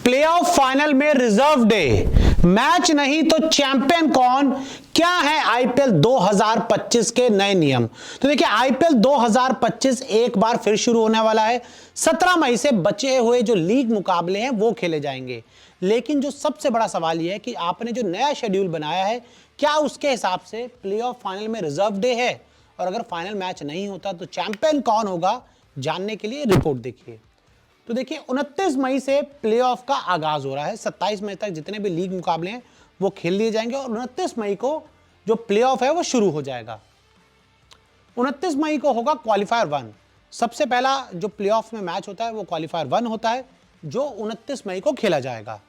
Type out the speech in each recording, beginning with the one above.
Playoff final में reserve day, match नहीं तो चैंपियन कौन, क्या है आईपीएल 2025 के नए नियम। तो देखिए आईपीएल 2025 एक बार फिर शुरू होने वाला है। 17 मई से बचे हुए जो लीग मुकाबले हैं वो खेले जाएंगे, लेकिन जो सबसे बड़ा सवाल यह है कि आपने जो नया शेड्यूल बनाया है क्या उसके हिसाब से प्लेऑफ फाइनल में रिजर्व डे है, और अगर फाइनल मैच नहीं होता तो चैंपियन कौन होगा, जानने के लिए रिपोर्ट देखिए। तो देखिए 29 मई से प्लेऑफ का आगाज हो रहा है। 27 मई तक जितने भी लीग मुकाबले हैं वो खेल लिए जाएंगे और 29 मई को जो प्लेऑफ है वो शुरू हो जाएगा। 29 मई को होगा क्वालिफायर 1। सबसे पहला जो प्लेऑफ में मैच होता है वो क्वालिफायर 1 होता है, जो 29 मई को खेला जाएगा।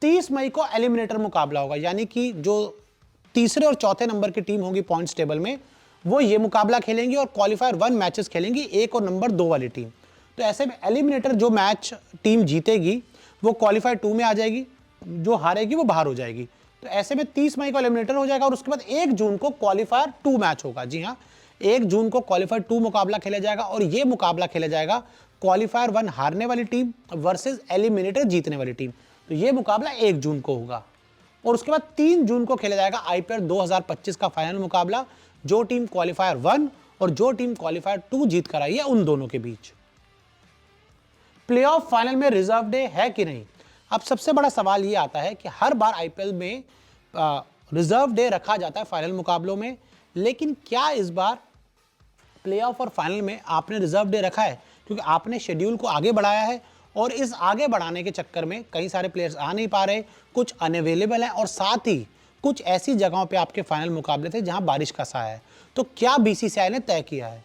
30 मई को एलिमिनेटर मुकाबला होगा, यानी कि जो तीसरे और चौथे नंबर की टीम होगी पॉइंट्स टेबल में वो ये मुकाबला खेलेंगी और क्वालिफायर 1 मैचेस खेलेंगी, 1 और नंबर 2 वाली टीम। तो ऐसे में एलिमिनेटर जो मैच टीम जीतेगी वो क्वालिफायर 2 में आ जाएगी, जो हारेगी वो बाहर हो जाएगी। तो ऐसे में 30 मई को एलिमिनेटर हो जाएगा और उसके बाद 1 जून को क्वालिफायर 2 मैच होगा। जी हाँ, 1 जून को क्वालिफायर 2 मुकाबला खेला जाएगा और ये मुकाबला खेला जाएगा क्वालिफायर 1 हारने वाली टीम वर्सेस एलिमिनेटर जीतने वाली टीम। तो ये मुकाबला 1 जून को होगा और उसके बाद 3 जून को खेला जाएगा आईपीएल 2025 का फाइनल मुकाबला, जो टीम क्वालिफायर 1 और जो टीम क्वालिफायर 2 जीत कर आई है उन दोनों के बीच। प्लेऑफ फाइनल में रिजर्व डे है कि नहीं। अब सबसे बड़ा सवाल यह आता है कि हर बार आईपीएल में रिजर्व डे रखा जाता है फाइनल मुकाबलों में, लेकिन क्या इस बार प्लेऑफ और फाइनल में आपने रिजर्व डे रखा है, क्योंकि आपने शेड्यूल को आगे बढ़ाया है और इस आगे बढ़ाने के चक्कर में कई सारे प्लेयर्स आ नहीं पा रहे, कुछ अनअवेलेबल हैं और साथ ही कुछ ऐसी जगहों पे आपके फाइनल मुकाबले थे जहां बारिश का साया है। तो क्या बीसीसीआई ने तय किया है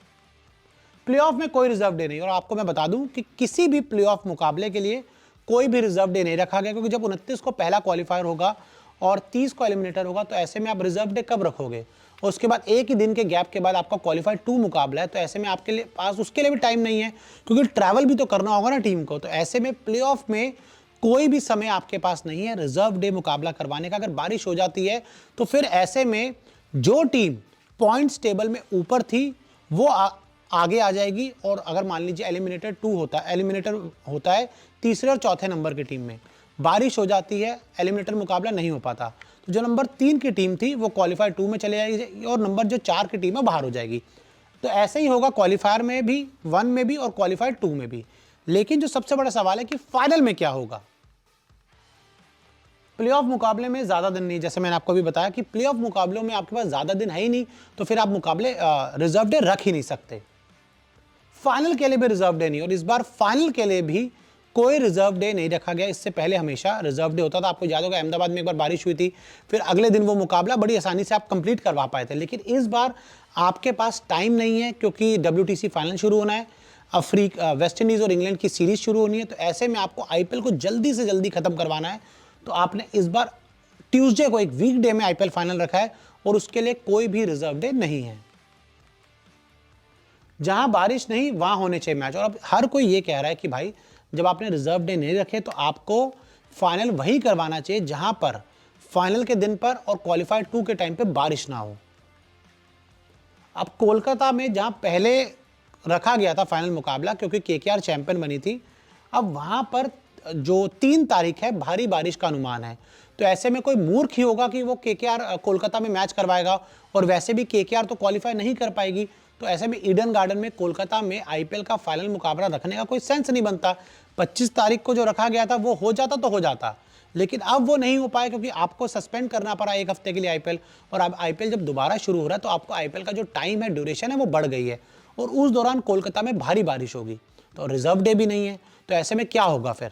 प्लेऑफ में कोई रिजर्व डे नहीं। और आपको मैं बता दूं कि किसी भी प्लेऑफ मुकाबले के लिए कोई भी रिजर्व डे नहीं रखा गया, क्योंकि जब 29 को पहला क्वालिफायर होगा और 30 को एलिमिनेटर होगा, तो ऐसे में आप रिजर्व डे कब रखोगे। और उसके बाद एक ही दिन के गैप के बाद आपका क्वालिफायर 2 मुकाबला है, तो ऐसे में आपके लिए पास उसके लिए भी टाइम नहीं है, क्योंकि ट्रैवल भी तो करना होगा ना टीम को। तो ऐसे में प्लेऑफ में कोई भी समय आपके पास नहीं है रिजर्व डे मुकाबला करवाने का। अगर बारिश हो जाती है तो फिर ऐसे में जो टीम पॉइंट्स टेबल में ऊपर थी वो आगे आ जाएगी, और अगर मान लीजिए एलिमिनेटर होता है तीसरे और चौथे नंबर की टीम में, बारिश हो जाती है, एलिमिनेटर मुकाबला नहीं हो पाता, तो जो नंबर 3 की टीम थी वो क्वालिफायर 2 में चले जाएगी और नंबर जो 4 की टीम है बाहर हो जाएगी। तो ऐसे ही होगा क्वालिफायर में भी, 1 में भी और क्वालिफायर 2 में भी। लेकिन जो सबसे बड़ा सवाल है कि फाइनल में क्या होगा। प्लेऑफ मुकाबले में ज्यादा दिन नहीं, जैसे मैंने आपको भी बताया कि प्लेऑफ मुकाबलों में आपके पास ज्यादा दिन है ही नहीं, तो फिर आप मुकाबले रिजर्व डे रख ही नहीं सकते। फाइनल के लिए भी रिजर्व डे नहीं, और इस बार फाइनल के लिए भी कोई रिजर्व डे नहीं रखा गया। इससे पहले हमेशा रिजर्व डे होता था। आपको याद होगा अहमदाबाद में एक बार बारिश हुई थी, फिर अगले दिन वो मुकाबला बड़ी आसानी से आप कंप्लीट करवा पाए थे। लेकिन इस बार आपके पास टाइम नहीं है, क्योंकि WTC फाइनल शुरू होना है, वेस्ट इंडीज और इंग्लैंड की सीरीज शुरू होनी है। तो ऐसे में आपको आईपीएल को जल्दी से जल्दी खत्म करवाना है, तो आपने इस बार ट्यूसडे को, एक वीकडे में आईपीएल फाइनल रखा है और उसके लिए कोई भी रिजर्व डे नहीं है। जहां बारिश नहीं वहां होने चाहिए मैच। और अब हर कोई ये कह रहा है कि भाई जब आपने रिजर्व डे नहीं रखे तो आपको फाइनल वही करवाना चाहिए जहां पर फाइनल के दिन पर और क्वालिफायर 2 के टाइम पे बारिश ना हो। अब कोलकाता में जहां पहले रखा गया था फाइनल मुकाबला, क्योंकि केकेआर चैंपियन बनी थी, अब वहां पर जो 3 तारीख है भारी बारिश का अनुमान है। तो ऐसे में कोई मूर्ख ही होगा कि वो केकेआर कोलकाता में मैच करवाएगा, और वैसे भी केकेआर तो क्वालिफाई नहीं कर पाएगी। तो ऐसे में ईडन गार्डन में कोलकाता में आईपीएल का फाइनल मुकाबला रखने का कोई सेंस नहीं बनता। 25 तारीख को जो रखा गया था वो हो जाता तो हो जाता, लेकिन अब वो नहीं हो पाया, क्योंकि आपको सस्पेंड करना पड़ा 1 हफ्ते के लिए आईपीएल। और अब आईपीएल जब दोबारा शुरू हो रहा है तो आपको आईपीएल का जो टाइम है, ड्यूरेशन है, वो बढ़ गई है, और उस दौरान कोलकाता में भारी बारिश होगी, तो रिजर्व डे भी नहीं है। तो ऐसे में क्या होगा फिर।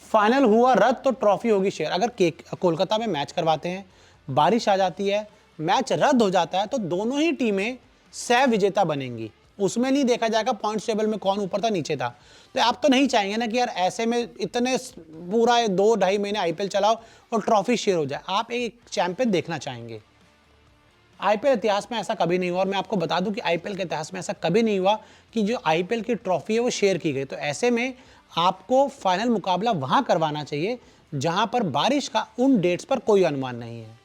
फाइनल हुआ रद्द तो ट्रॉफी होगी शेयर। अगर कोलकाता में मैच करवाते हैं, बारिश आ जाती है, मैच रद्द हो जाता है, तो दोनों ही टीमें सह विजेता बनेंगी। उसमें नहीं देखा जाएगा पॉइंट्स टेबल में कौन ऊपर था नीचे था। तो आप तो नहीं चाहेंगे ना कि यार ऐसे में इतने पूरा 2-2.5 महीने आईपीएल चलाओ और ट्रॉफी शेयर हो जाए। आप एक चैंपियन देखना चाहेंगे। आईपीएल इतिहास में ऐसा कभी नहीं हुआ, और मैं आपको बता दूं कि आईपीएल के इतिहास में ऐसा कभी नहीं हुआ कि जो आईपीएल की ट्रॉफी है वो शेयर की गई। तो ऐसे में आपको फाइनल मुकाबला वहां करवाना चाहिए जहां पर बारिश का उन डेट्स पर कोई अनुमान नहीं है।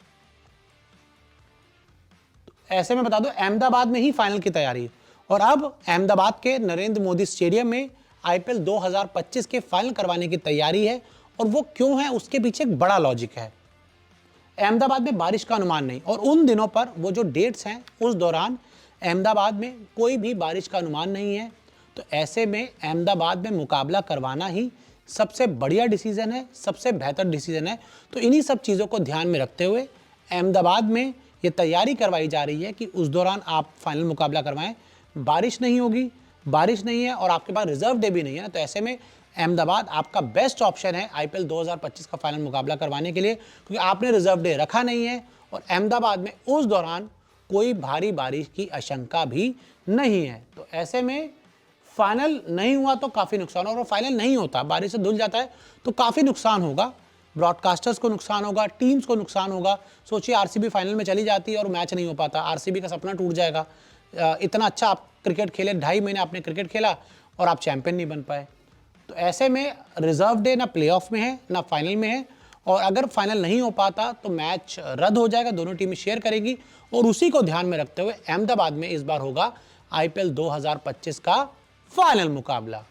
ऐसे में बता दो अहमदाबाद में ही फाइनल की तैयारी, और अब अहमदाबाद के नरेंद्र मोदी स्टेडियम में आईपीएल 2025 के फाइनल करवाने की तैयारी है, और वो क्यों है उसके पीछे एक बड़ा लॉजिक है। अहमदाबाद में बारिश का अनुमान नहीं, और उन दिनों पर वो जो डेट्स हैं उस दौरान अहमदाबाद में कोई भी बारिश का अनुमान नहीं है। तो ऐसे में अहमदाबाद में मुकाबला करवाना ही सबसे बढ़िया डिसीजन है, सबसे बेहतर डिसीजन है। तो इन्हीं सब चीज़ों को ध्यान में रखते हुए अहमदाबाद में ये तैयारी करवाई जा रही है कि उस दौरान आप फाइनल मुकाबला करवाएं। बारिश नहीं होगी, बारिश नहीं है और आपके पास रिजर्व डे भी नहीं है ना, तो ऐसे में अहमदाबाद आपका बेस्ट ऑप्शन है आईपीएल 2025 का फाइनल मुकाबला करवाने के लिए, क्योंकि आपने रिजर्व डे रखा नहीं है और अहमदाबाद में उस दौरान कोई भारी बारिश की आशंका भी नहीं है। तो ऐसे में फाइनल नहीं हुआ तो काफ़ी नुकसान होगा, और फाइनल नहीं होता, बारिश से धुल जाता है तो काफ़ी नुकसान होगा। ब्रॉडकास्टर्स को नुकसान होगा, टीम्स को नुकसान होगा। सोचिए आरसीबी फाइनल में चली जाती है और मैच नहीं हो पाता, आरसीबी का सपना टूट जाएगा। इतना अच्छा आप क्रिकेट खेले, 2.5 महीने आपने क्रिकेट खेला और आप चैंपियन नहीं बन पाए। तो ऐसे में रिजर्व डे ना प्लेऑफ में है ना फाइनल में है, और अगर फाइनल नहीं हो पाता तो मैच रद्द हो जाएगा, दोनों टीमें शेयर करेगी। और उसी को ध्यान में रखते हुए अहमदाबाद में इस बार होगा आईपीएल 2025 का फाइनल मुकाबला।